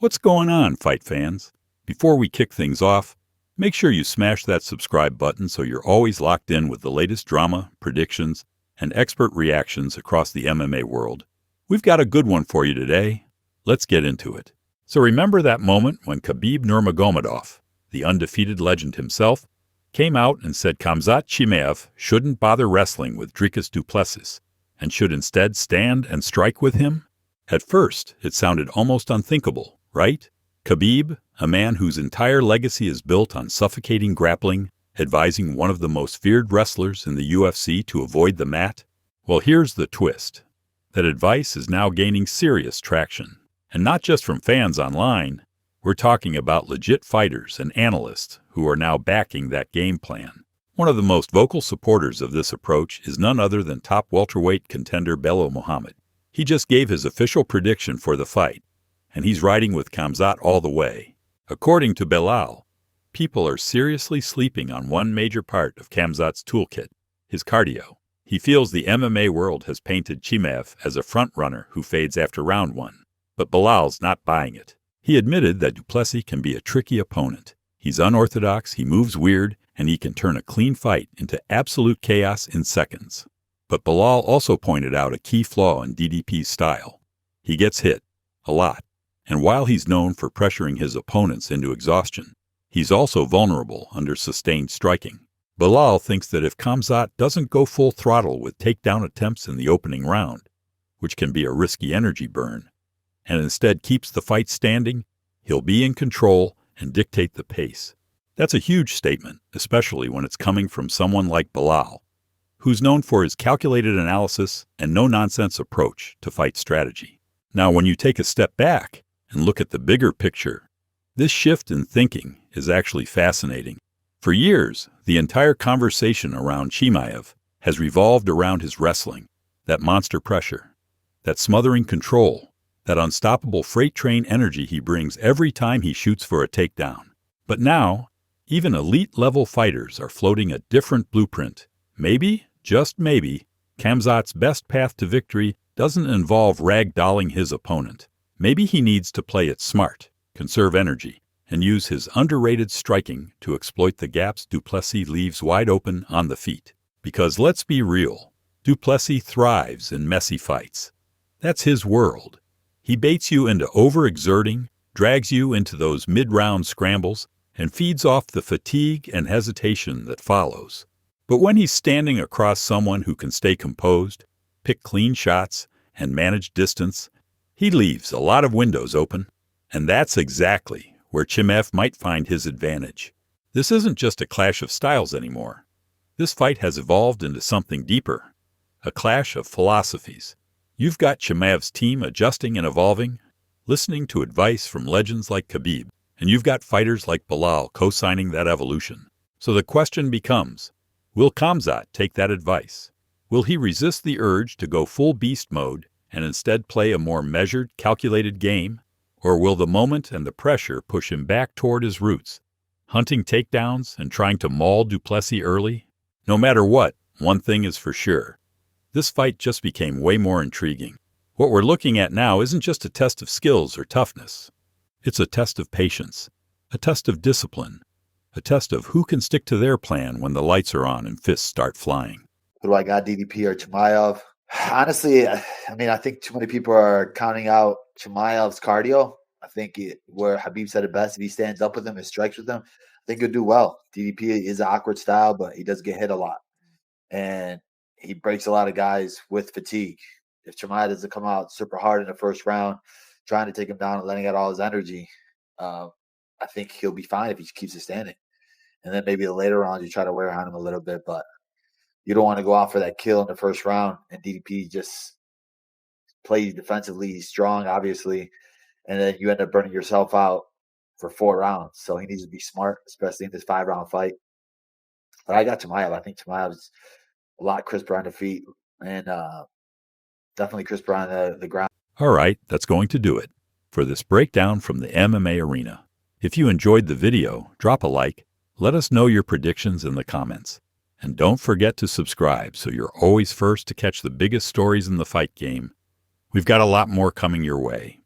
What's going on, fight fans? Before we kick things off, make sure you smash that subscribe button so you're always locked in with the latest drama, predictions, and expert reactions across the MMA world. We've got a good one for you today. Let's get into it. So remember that moment when Khabib Nurmagomedov, the undefeated legend himself, came out and said Khamzat Chimaev shouldn't bother wrestling with Dricus Du Plessis and should instead stand and strike with him? At first, it sounded almost unthinkable, right? Khabib, a man whose entire legacy is built on suffocating grappling, advising one of the most feared wrestlers in the UFC to avoid the mat? Well, here's the twist. That advice is now gaining serious traction. And not just from fans online. We're talking about legit fighters and analysts who are now backing that game plan. One of the most vocal supporters of this approach is none other than top welterweight contender Belal Muhammad. He just gave his official prediction for the fight, and he's riding with Khamzat all the way. According to Belal, people are seriously sleeping on one major part of Khamzat's toolkit, his cardio. He feels the MMA world has painted Chimaev as a front-runner who fades after round one, but Belal's not buying it. He admitted that Du Plessis can be a tricky opponent. He's unorthodox, he moves weird, and he can turn a clean fight into absolute chaos in seconds. But Belal also pointed out a key flaw in DDP's style. He gets hit, a lot, and while he's known for pressuring his opponents into exhaustion, he's also vulnerable under sustained striking. Belal thinks that if Khamzat doesn't go full throttle with takedown attempts in the opening round, which can be a risky energy burn, and instead keeps the fight standing, he'll be in control and dictate the pace. That's a huge statement, especially when it's coming from someone like Belal, who's known for his calculated analysis and no-nonsense approach to fight strategy. Now, when you take a step back and look at the bigger picture, this shift in thinking is actually fascinating. For years, the entire conversation around Chimaev has revolved around his wrestling, that monster pressure, that smothering control, that unstoppable freight train energy he brings every time he shoots for a takedown. But now, even elite-level fighters are floating a different blueprint. Maybe, just maybe, Khamzat's best path to victory doesn't involve ragdolling his opponent. Maybe he needs to play it smart, conserve energy, and use his underrated striking to exploit the gaps Du Plessis leaves wide open on the feet. Because let's be real, Du Plessis thrives in messy fights. That's his world. He baits you into overexerting, drags you into those mid-round scrambles, and feeds off the fatigue and hesitation that follows. But when he's standing across someone who can stay composed, pick clean shots, and manage distance, he leaves a lot of windows open. And that's exactly where Chimaev might find his advantage. This isn't just a clash of styles anymore. This fight has evolved into something deeper, a clash of philosophies. You've got Chimaev's team adjusting and evolving, listening to advice from legends like Khabib, and you've got fighters like Belal co-signing that evolution. So the question becomes, will Khamzat take that advice? Will he resist the urge to go full beast mode and instead play a more measured, calculated game? Or will the moment and the pressure push him back toward his roots, hunting takedowns and trying to maul Du Plessis early? No matter what, one thing is for sure. This fight just became way more intriguing. What we're looking at now isn't just a test of skills or toughness. It's a test of patience, a test of discipline, a test of who can stick to their plan when the lights are on and fists start flying. Who do I got, DDP or Chimaev? Honestly, I think too many people are counting out Chimaev's cardio. I think where Khabib said it best, if he stands up with him and strikes with him, I think he'll do well. DDP is an awkward style, but he does get hit a lot. And he breaks a lot of guys with fatigue. If Chimaev doesn't come out super hard in the first round, trying to take him down and letting out all his energy, I think he'll be fine if he keeps it standing. And then maybe the later rounds you try to wear on him a little bit, but you don't want to go out for that kill in the first round. And DDP just plays defensively. He's strong, obviously, and then you end up burning yourself out for 4 rounds. So he needs to be smart, especially in this 5-round fight. But I got Chimaev. I think Chimaev's a lot crisper on the feet and definitely crisper on the ground. All right, that's going to do it for this breakdown from the MMA Arena. If you enjoyed the video, drop a like, let us know your predictions in the comments, and don't forget to subscribe so you're always first to catch the biggest stories in the fight game. We've got a lot more coming your way.